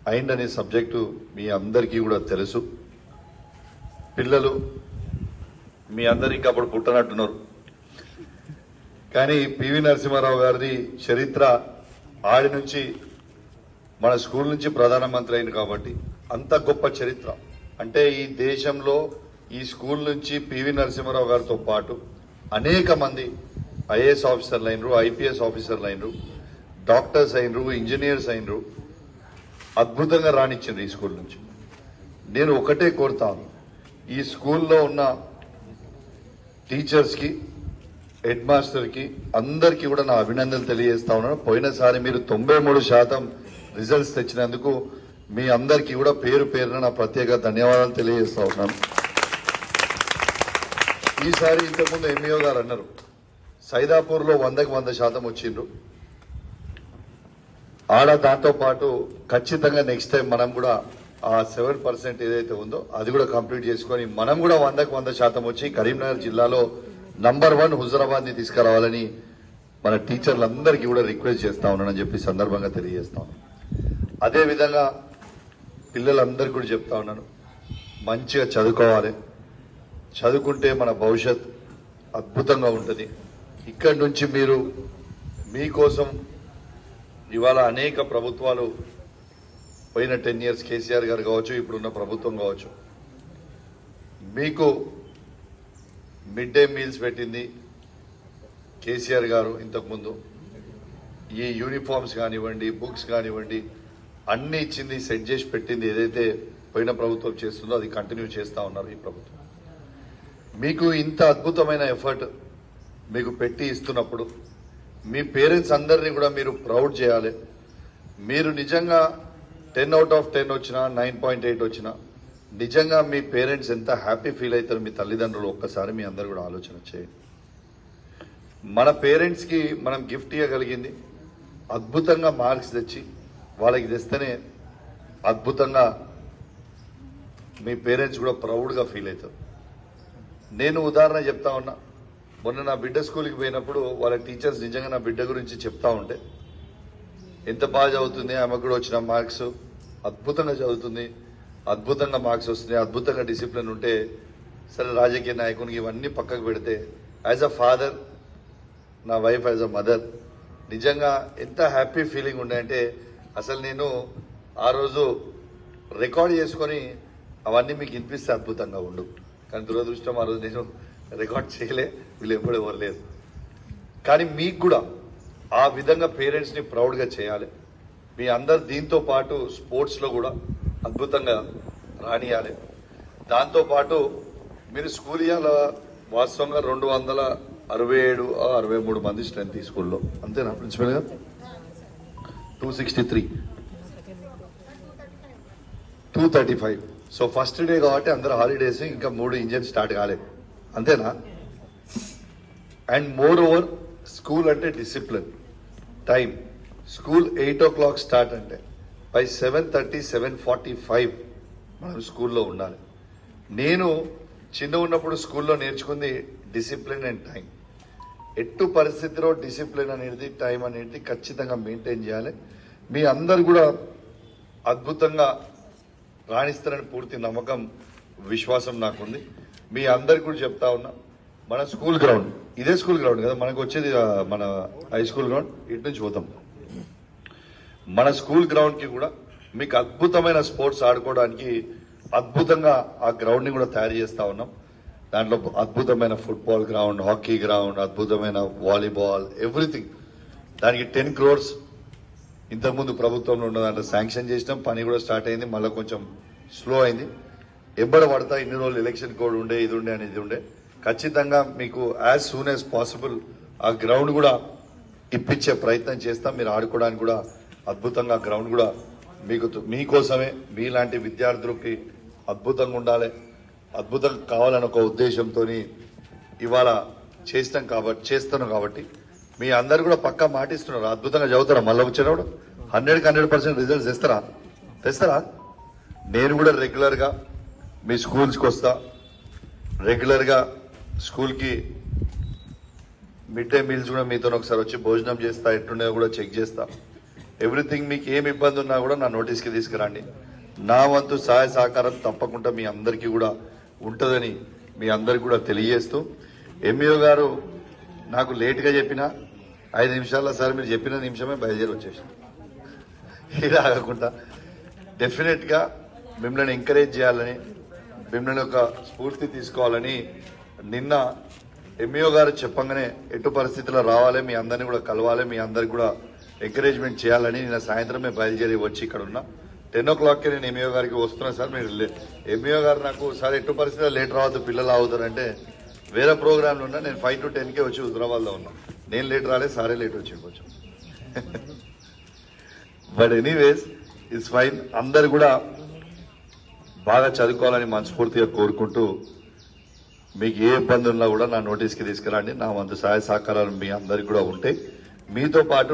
అయిందనే subject మీ అందరికీ కూడా తెలుసు. పిల్లలు మీ అందరికీ అప్పుడు పుట్టనట్టున్నారు, కానీ పివి నరసింహారావు గారిది చరిత్ర ఆడి నుంచి మన స్కూల్ నుంచి ప్రధానమంత్రి అయింది కాబట్టి అంత గొప్ప చరిత్ర. అంటే ఈ దేశంలో ఈ స్కూల్ నుంచి పివి నరసింహారావు గారితో పాటు అనేక మంది ఐఏఎస్ ఆఫీసర్లు అయినరు, ఐపీఎస్ ఆఫీసర్లు అయినరు, డాక్టర్స్ అయినరు, ఇంజనీర్స్ అయినరు, అద్భుతంగా రాణించింది ఈ స్కూల్ నుంచి. నేను ఒకటే కోరుతాను, ఈ స్కూల్లో ఉన్న టీచర్స్కి, హెడ్ మాస్టర్కి అందరికీ కూడా నా అభినందనలు తెలియజేస్తా ఉన్నాను. పోయినసారి మీరు 93% రిజల్ట్స్ తెచ్చినందుకు మీ అందరికీ కూడా పేరు పేరున నా ప్రత్యేక ధన్యవాదాలు తెలియజేస్తా ఉన్నాను. ఈసారి ఇంతకుముందు ఎంఈఓ గారు అన్నారు, సైదాపూర్లో 100కి 100% వచ్చిండ్రు. ఆడ దాంతో పాటు ఖచ్చితంగా నెక్స్ట్ టైం మనం కూడా ఆ 7% ఏదైతే ఉందో అది కూడా కంప్లీట్ చేసుకొని మనం కూడా 100కి 100% వచ్చి కరీంనగర్ జిల్లాలో నంబర్ 1 హుజరాబాద్ ని తీసుకురావాలని మన టీచర్లందరికీ కూడా రిక్వెస్ట్ చేస్తా ఉన్నానని చెప్పి సందర్భంగా తెలియజేస్తా ఉన్నాను. అదేవిధంగా పిల్లలందరికీ కూడా చెప్తా ఉన్నాను, మంచిగా చదువుకోవాలి. చదువుకుంటే మన భవిష్యత్ అద్భుతంగా ఉంటుంది. ఇక్కడి నుంచి మీరు మీకోసం ఇవాళ అనేక ప్రభుత్వాలు పోయిన 10 years కేసీఆర్ గారు కావచ్చు, ఇప్పుడున్న ప్రభుత్వం కావచ్చు, మీకు మిడ్ డే మీల్స్ పెట్టింది కేసీఆర్ గారు. ఇంతకుముందు ఈ యూనిఫామ్స్ కానివ్వండి, బుక్స్ కానివ్వండి, అన్ని ఇచ్చింది, సెట్ చేసి పెట్టింది ఏదైతే పోయిన ప్రభుత్వం చేస్తుందో అది కంటిన్యూ చేస్తూ ఉన్నారు ఈ ప్రభుత్వం. మీకు ఇంత అద్భుతమైన ఎఫర్ట్ మీకు పెట్టి ఇస్తున్నప్పుడు మీ పేరెంట్స్ అందరినీ కూడా మీరు ప్రౌడ్ చేయాలి. మీరు నిజంగా 10 out of 10 వచ్చినా, 9.8 వచ్చినా నిజంగా మీ పేరెంట్స్ ఎంత హ్యాపీ ఫీల్ అవుతారు, మీ తల్లిదండ్రులు ఒక్కసారి మీ అందరు కూడా ఆలోచన చేయండి. మన పేరెంట్స్కి మనం గిఫ్ట్ ఇవ్వగలిగింది అద్భుతంగా మార్క్స్ తెచ్చి వాళ్ళకి తెస్తేనే అద్భుతంగా మీ పేరెంట్స్ కూడా ప్రౌడ్గా ఫీల్ అవుతారు. నేను ఉదాహరణ చెప్తా ఉన్నా, మొన్న నా బిడ్డ స్కూల్కి పోయినప్పుడు వాళ్ళ టీచర్స్ నిజంగా నా బిడ్డ గురించి చెప్తా ఉంటే ఎంత బాగా చదువుతుంది, ఆమెకు కూడా వచ్చిన మార్క్స్ అద్భుతంగా చదువుతుంది, అద్భుతంగా మార్క్స్ వస్తున్నాయి, అద్భుతంగా డిసిప్లిన్ ఉంటే, సరే రాజకీయ నాయకునికి ఇవన్నీ పక్కకు పెడితే యాజ్ అ ఫాదర్, నా వైఫ్ యాజ్ అ మదర్ నిజంగా ఎంత హ్యాపీ ఫీలింగ్ ఉండే అంటే అసలు నేను ఆ రోజు రికార్డ్ చేసుకొని అవన్నీ మీకు వినిపిస్తే అద్భుతంగా ఉండు. కానీ దురదృష్టం ఆ రోజు నేను రికార్డ్ చేయలే, వీళ్ళు ఎప్పుడు ఎవరు లేరు. కానీ మీకు కూడా ఆ విధంగా పేరెంట్స్ని ప్రౌడ్గా చేయాలి. మీ అందరు దీంతో పాటు స్పోర్ట్స్లో కూడా అద్భుతంగా రానియాలి. దాంతోపాటు మీరు స్కూల్ ఇవాళ వాస్తవంగా 267 63 మంది స్ట్రెంత్ ఈ స్కూల్లో, అంతేనా ప్రిన్సిపల్ గారు? 263 235. సో ఫస్ట్ డే కాబట్టి అందరు హాలిడేస్, ఇంకా 3 ఇంజన్ స్టార్ట్ కాలేదు, అంతేనా? అండ్ మోర్ ఓవర్ స్కూల్ అంటే discipline, time. School 8 o'clock start అంటే బై 7:30 7:45 మనం స్కూల్లో ఉండాలి. నేను చిన్న ఉన్నప్పుడు స్కూల్లో నేర్చుకుంది డిసిప్లిన్ అండ్ టైం. ఎట్టు పరిస్థితిలో డిసిప్లిన్ అనేది, టైం అనేది ఖచ్చితంగా మెయింటైన్ చేయాలి. మీ అందరు కూడా అద్భుతంగా రాణిస్తారని పూర్తి నమ్మకం, విశ్వాసం నాకుంది. మీ అందరికి కూడా చెప్తా ఉన్నా, మన స్కూల్ గ్రౌండ్ ఇదే స్కూల్ గ్రౌండ్ కదా మనకు వచ్చేది, మన హై స్కూల్ గ్రౌండ్, ఇటు నుంచి పోతాం. మన స్కూల్ గ్రౌండ్కి కూడా మీకు అద్భుతమైన స్పోర్ట్స్ ఆడుకోవడానికి అద్భుతంగా ఆ గ్రౌండ్ని కూడా తయారు చేస్తా ఉన్నాం. దాంట్లో అద్భుతమైన ఫుట్బాల్ గ్రౌండ్, హాకీ గ్రౌండ్, అద్భుతమైన వాలీబాల్, ఎవ్రీథింగ్. దానికి 10 crores ఇంతకుముందు ప్రభుత్వంలో ఉన్న దాంట్లో శాంక్షన్ చేసినాం, పని కూడా స్టార్ట్ అయింది. మళ్ళీ కొంచెం స్లో అయింది. ఎబ్బడ పడతా ఇన్ని రోజులు ఎలక్షన్ కోడ్ ఉండే, ఇది ఉండే అనేది ఉండే. ఖచ్చితంగా మీకు యాజ్ సూన్ యాజ్ పాసిబుల్ ఆ గ్రౌండ్ కూడా ఇప్పించే ప్రయత్నం చేస్తాం. మీరు ఆడుకోవడానికి కూడా అద్భుతంగా గ్రౌండ్ కూడా మీకు మీకోసమే, మీలాంటి విద్యార్థులకి అద్భుతంగా ఉండాలి, అద్భుతంగా కావాలని ఒక ఉద్దేశంతో ఇవాళ చేస్తాను కాబట్టి మీ అందరు కూడా పక్కా మాటిస్తున్నారు, అద్భుతంగా చదువుతారా? మళ్ళీ వచ్చేటప్పుడు 100కి 100% రిజల్ట్స్ తెస్తారా? నేను కూడా రెగ్యులర్గా మీ స్కూల్స్కి వస్తా, రెగ్యులర్గా స్కూల్కి మిడ్ డే మీల్స్ కూడా మీతో ఒకసారి వచ్చి భోజనం చేస్తా, ఎట్లుండే కూడా చెక్ చేస్తా. ఎవ్రీథింగ్ మీకు ఏం ఇబ్బంది ఉన్నా కూడా నా నోటీస్కి తీసుకురండి. నా వంతు సహాయ సహకారం తప్పకుండా మీ అందరికీ కూడా ఉంటుందని మీ అందరికి కూడా తెలియజేస్తూ, ఎంఈఓ గారు నాకు లేట్గా చెప్పిన 5 నిమిషాల్లో సార్ మీరు చెప్పిన నిమిషమే బయలుదేరి వచ్చేసాం. ఇది ఆగకుండా డెఫినెట్గా మిమ్మల్ని ఎంకరేజ్ చేయాలని, మిమ్మల్ని ఒక స్ఫూర్తి తీసుకోవాలని నిన్న ఎంఈఓ గారు చెప్పంగానే ఎటు పరిస్థితుల్లో రావాలి, మీ అందరినీ కూడా కలవాలి, మీ అందరికి కూడా ఎంకరేజ్మెంట్ చేయాలని నిన్న సాయంత్రమే బయలుదేరి వచ్చి ఇక్కడ ఉన్నా. 10 o'clockకే నేను ఎంఈఓ గారికి వస్తున్నా సార్, మీరు ఎంఈఓ గారు నాకు సార్ ఎటు పరిస్థితుల్లో లేట్ రావద్దు పిల్లలు అవుతారంటే వేరే ప్రోగ్రాంలు ఉన్నా, నేను 5 to 10కే వచ్చి హుజరాబాద్లో ఉన్నా. నేను లేట్ రాలేదు, సారే లేట్ వచ్చి కొంచెం. But anyways it's fine. అందరు కూడా బాగా చదువుకోవాలని మనస్ఫూర్తిగా కోరుకుంటూ, మీకు ఏ ఇబ్బంది ఉన్నా కూడా నా నోటీస్కి తీసుకురండి. నా వంతు సహాయ సహకారాలు మీ అందరికి కూడా ఉంటాయి. మీతో పాటు